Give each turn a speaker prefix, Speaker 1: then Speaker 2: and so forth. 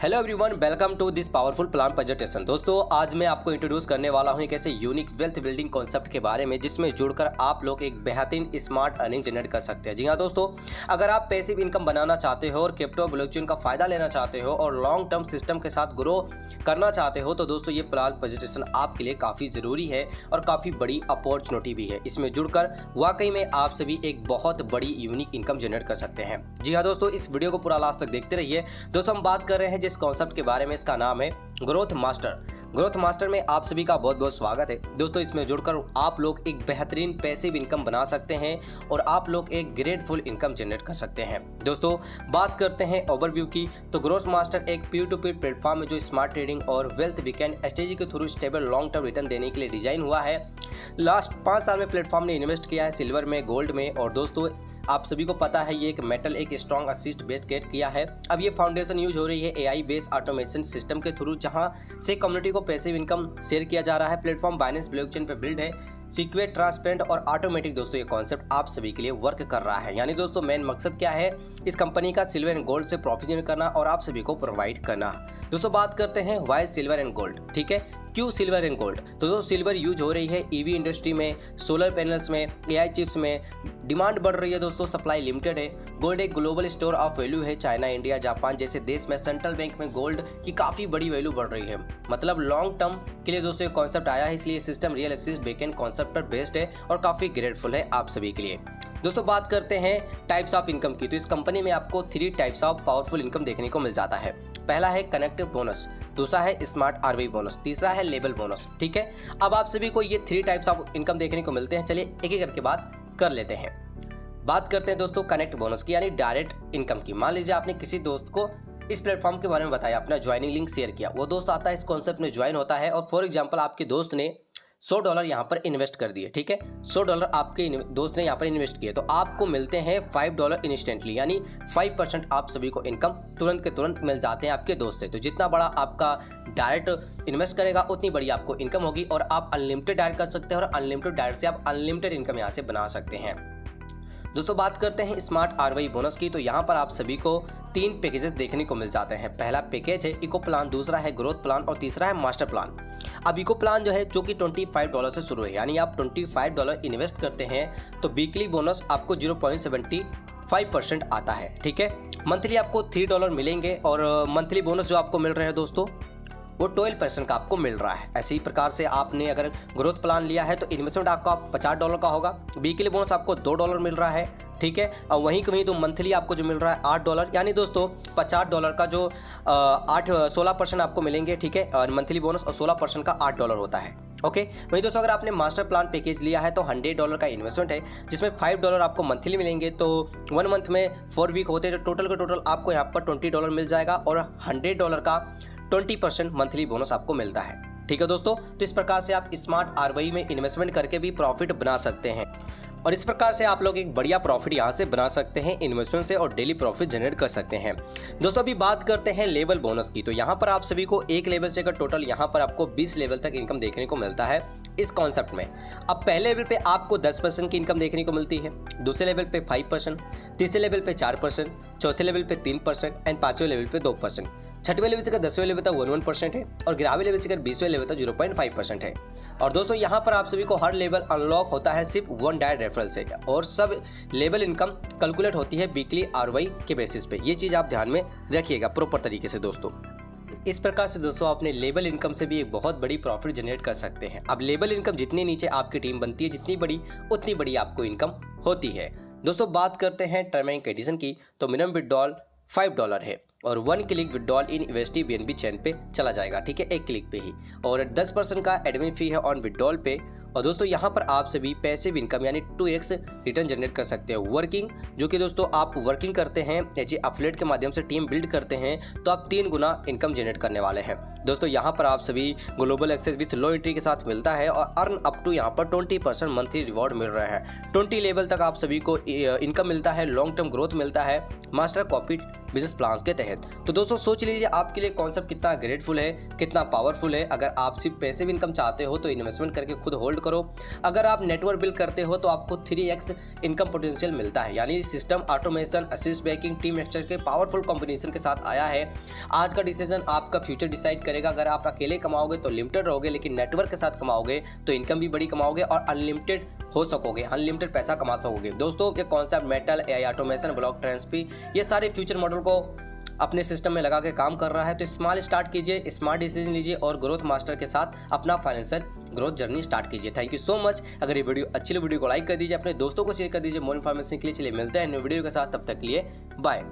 Speaker 1: Hello everyone, welcome to this powerful plan presentation. दोस्तों, आज मैं आपको इंट्रोड्यूस करने वाला हूं एक ऐसे यूनिक वेल्थ बिल्डिंग कॉन्सेप्ट के बारे में जिसमें जुड़कर आप लोग एक बेहतरीन स्मार्ट अर्निंग जनरेट कर सकते हैं। जी हाँ दोस्तों, अगर आप पैसिव इनकम बनाना चाहते हो और क्रिप्टो ब्लॉकचेन का फायदा लेना चाहते हो और लॉन्ग टर्म सिस्टम के साथ ग्रो करना चाहते हो तो दोस्तों ये प्लान प्रेजेंटेशन आपके लिए काफ़ी ज़रूरी है और काफ़ी बड़ी अपॉर्चुनिटी भी है। इसमें जुड़कर वाकई में आप सभी एक बहुत बड़ी यूनिक इनकम जनरेट कर सकते हैं। जी हाँ दोस्तों, इस वीडियो को पूरा लास्ट तक देखते रहिए। दोस्तों, हम बात कर रहे हैं जिस कॉन्सेप्ट के बारे में, इसका नाम है ग्रोथ मास्टर। ग्रोथ मास्टर में आप सभी का बहुत बहुत स्वागत है। दोस्तों, इसमें जुड़कर आप लोग एक बेहतरीन पैसिव इनकम बना सकते हैं और आप लोग एक ग्रेटफुल इनकम जनरेट कर सकते हैं। दोस्तों, बात करते हैं ओवरव्यू की, तो ग्रोथ मास्टर एक पीयर टू पीयर प्लेटफॉर्म है जो स्मार्ट ट्रेडिंग और वेल्थ वीकेंड स्ट्रेटजी के through stable long term return देने के लिए डिजाइन हुआ है। लास्ट 5 साल में प्लेटफॉर्म ने इन्वेस्ट किया है सिल्वर में, गोल्ड में, और दोस्तों आप सभी को पता है ये एक मेटल एक स्ट्रॉन्ग असिस्ट बेस क्रिएट किया है। अब ये फाउंडेशन यूज हो रही है एआई बेस्ड ऑटोमेशन सिस्टम के थ्रू, जहां से कम्युनिटी को पैसिव इनकम शेयर किया जा रहा है। प्लेटफॉर्म बाइनेंस ब्लॉकचेन पे बिल्ड है, सिक्योर, ट्रांसपेरेंट और ऑटोमेटिक। दोस्तों, ये कॉन्सेप्ट आप सभी के लिए वर्क कर रहा है। यानी दोस्तों मेन मकसद क्या है इस कंपनी का, सिल्वर एंड गोल्ड से प्रॉफिट जनरेट करना और आप सभी को प्रोवाइड करना। दोस्तों, बात करते हैं व्हाई सिल्वर एंड गोल्ड। ठीक है, क्यों सिल्वर एंड गोल्ड? तो दोस्तों सिल्वर यूज हो रही है ईवी इंडस्ट्री में, सोलर पैनल्स में, एआई चिप्स में डिमांड बढ़ रही है। दोस्तों, सप्लाई लिमिटेड है। गोल्ड एक ग्लोबल स्टोर ऑफ वैल्यू है। चाइना, इंडिया, जापान जैसे देश में सेंट्रल बैंक में गोल्ड की काफ़ी बड़ी वैल्यू बढ़ रही है। मतलब लॉन्ग टर्म के लिए दोस्तों ये कॉन्सेप्ट आया है, इसलिए system real estate backend concept पर बेस्ड है और काफ़ी ग्रेटफुल है आप सभी के लिए। दोस्तों, बात करते हैं टाइप्स ऑफ इनकम की, तो इस कंपनी में आपको 3 टाइप्स ऑफ पावरफुल इनकम देखने को मिल जाता है। पहला है कनेक्टिव बोनस, दूसरा है स्मार्ट आरवी बोनस, तीसरा है लेबल बोनस। ठीक है, अब आप सभी को ये 3 टाइप्स ऑफ इनकम देखने को मिलते हैं। चलिए एक एक करके बात कर लेते हैं। बात करते हैं दोस्तों कनेक्ट बोनस की, यानी डायरेक्ट इनकम की। मान लीजिए आपने किसी दोस्त को इस प्लेटफॉर्म के बारे में बताया, अपना ज्वाइनिंग लिंक शेयर किया, वो दोस्त आता है इस कॉन्सेप्ट में ज्वाइन होता है और फॉर एग्जांपल आपके दोस्त ने $100 यहाँ पर इन्वेस्ट कर दिए। ठीक है, $100 आपके दोस्त ने यहाँ पर इन्वेस्ट किए, तो आपको मिलते हैं $5 इंस्टेंटली, यानी 5% आप सभी को इनकम तुरंत के तुरंत मिल जाते हैं आपके दोस्त से। तो जितना बड़ा आपका डायरेक्ट इन्वेस्ट करेगा उतनी बड़ी आपको इनकम होगी और आप अनलिमिटेड डायरेक्ट कर सकते हैं और अनलिमिटेड डायरेक्ट से आप अनलिमिटेड इनकम यहाँ से बना सकते हैं। दोस्तों, बात करते हैं स्मार्ट आरवाई बोनस की, तो यहाँ पर आप सभी को 3 पैकेजेस देखने को मिल जाते हैं। पहला पैकेज है इको प्लान, दूसरा है ग्रोथ प्लान और तीसरा है मास्टर प्लान। अब इको प्लान जो है जो कि $25 से शुरू है, यानी आप $25 इन्वेस्ट करते हैं तो वीकली बोनस आपको 0.75% आता है। ठीक है, मंथली आपको $3 मिलेंगे और मंथली बोनस जो आपको मिल रहे हैं दोस्तों वो 12% का आपको मिल रहा है। ऐसे ही प्रकार से आपने अगर ग्रोथ प्लान लिया है तो इन्वेस्टमेंट आपका $50 का होगा, वीकली बोनस आपको $2 मिल रहा है। ठीक है, और वहीं कहीं तो मंथली आपको जो मिल रहा है $8, यानी दोस्तों $50 का जो 16% आपको मिलेंगे। ठीक है, और मंथली बोनस और 16% का $8 होता है। ओके, वहीं दोस्तों अगर आपने मास्टर प्लान पैकेज लिया है तो $100 का इन्वेस्टमेंट है, जिसमें $5 आपको मंथली मिलेंगे। तो 1 मंथ में 4 वीक होते हैं, तो टोटल का टोटल आपको यहाँ पर $20 मिल जाएगा और $100 का 20% मंथली बोनस आपको मिलता है। ठीक है दोस्तों, तो इस प्रकार से आप स्मार्ट आरवाई में इन्वेस्टमेंट करके भी प्रॉफिट बना सकते हैं और इस प्रकार से आप लोग एक बढ़िया प्रॉफिट यहाँ से बना सकते हैं इन्वेस्टमेंट से और डेली प्रॉफिट जनरेट कर सकते हैं। दोस्तों, अभी बात करते हैं लेवल बोनस की, तो यहाँ पर आप सभी को एक लेवल से अगर टोटल यहाँ पर आपको 20 लेवल तक इनकम देखने को मिलता है इस कॉन्सेप्ट में। अब पहले लेवल पे आपको 10% की इनकम देखने को मिलती है, दूसरे लेवल पे 5%, तीसरे लेवल पे 4%, चौथे लेवल पे 3% एंड 5वें लेवल पे 2%। 6वें लेवल से अगर 10वें लेवल तक 11% है और 11वें लेवल से अगर 20वें लेवल तक 0.5% है। और दोस्तों यहाँ पर आप सभी को हर लेवल अनलॉक होता है सिर्फ 1 डायरेक्ट रेफरल से और सब लेवल इनकम कैलकुलेट होती है वीकली आरवाई के बेसिस पे। ये चीज़ आप ध्यान में रखिएगा प्रॉपर तरीके से दोस्तों। इस प्रकार से दोस्तों अपने लेवल इनकम से भी एक बहुत बड़ी प्रॉफिट जनरेट कर सकते हैं। अब लेवल इनकम जितनी नीचे आपकी टीम बनती है जितनी बड़ी उतनी बड़ी आपको इनकम होती है। दोस्तों, बात करते हैं टर्म एंड कंडीशन की, तो मिनिमम विड्रॉल $5 है और 1 क्लिक विड्रॉल इन यूएसडी BNB चेन पे चला जाएगा। ठीक है, 1 क्लिक पे ही, और 10% का एडमिन फी है ऑन विड्रॉल पे। और दोस्तों यहाँ पर आप सभी पैसिव इनकम यानी 2x रिटर्न जनरेट कर सकते हैं। वर्किंग, जो कि दोस्तों आप वर्किंग करते हैं एज ए एफिलिएट के माध्यम से टीम बिल्ड करते हैं तो आप 3 गुना इनकम जनरेट करने वाले हैं। दोस्तों यहाँ पर आप सभी global access with low entry के साथ मिलता है और अर्न अप टू यहाँ पर 20% मंथली रिवॉर्ड मिल रहा है। 20 लेवल तक आप सभी को इनकम मिलता है, लॉन्ग टर्म ग्रोथ मिलता है मास्टर कॉपी बिजनेस प्लान के तहत। तो दोस्तों सोच लीजिए आपके लिए कॉन्सेप्ट कितना ग्रेटफुल है, कितना पावरफुल है। अगर आप सिर्फ पैसिव इनकम चाहते हो तो इन्वेस्टमेंट करके खुद होल्ड करो। अगर आप नेटवर्क बिल्ड करते हो तो आपको 3x इनकम पोटेंशियल मिलता है, यानी system automation, assist banking, team exchange के पावरफुल कॉम्बिनेशन के साथ आया है। आज का डिसीजन आपका फ्यूचर डिसाइड करेगा। अगर आप अकेले कमाओगे तो लिमिटेड रहोगे, लेकिन नेटवर्क के साथ कमाओगे तो इनकम भी बड़ी कमाओगे और अनलिमिटेड हो सकोगे, अनलिमिटेड पैसा कमा सकोगे। दोस्तों ये concept metal, AI automation, block transfer, ये सारे फ्यूचर मॉडल को अपने सिस्टम में लगा के काम कर रहा है। तो स्मॉल स्टार्ट कीजिए, स्मार्ट डिसीजन लीजिए और ग्रोथ मास्टर के साथ अपना फाइनेंशियल ग्रोथ जर्नी स्टार्ट कीजिए। Thank you so much. अगर ये वीडियो अच्छी लगी, वीडियो को लाइक कर दीजिए, अपने दोस्तों को शेयर कर दीजिए। मोर इन्फॉर्मेशन के लिए चलिए मिलते हैं न्यू वीडियो के साथ, तब तक के लिए बाय।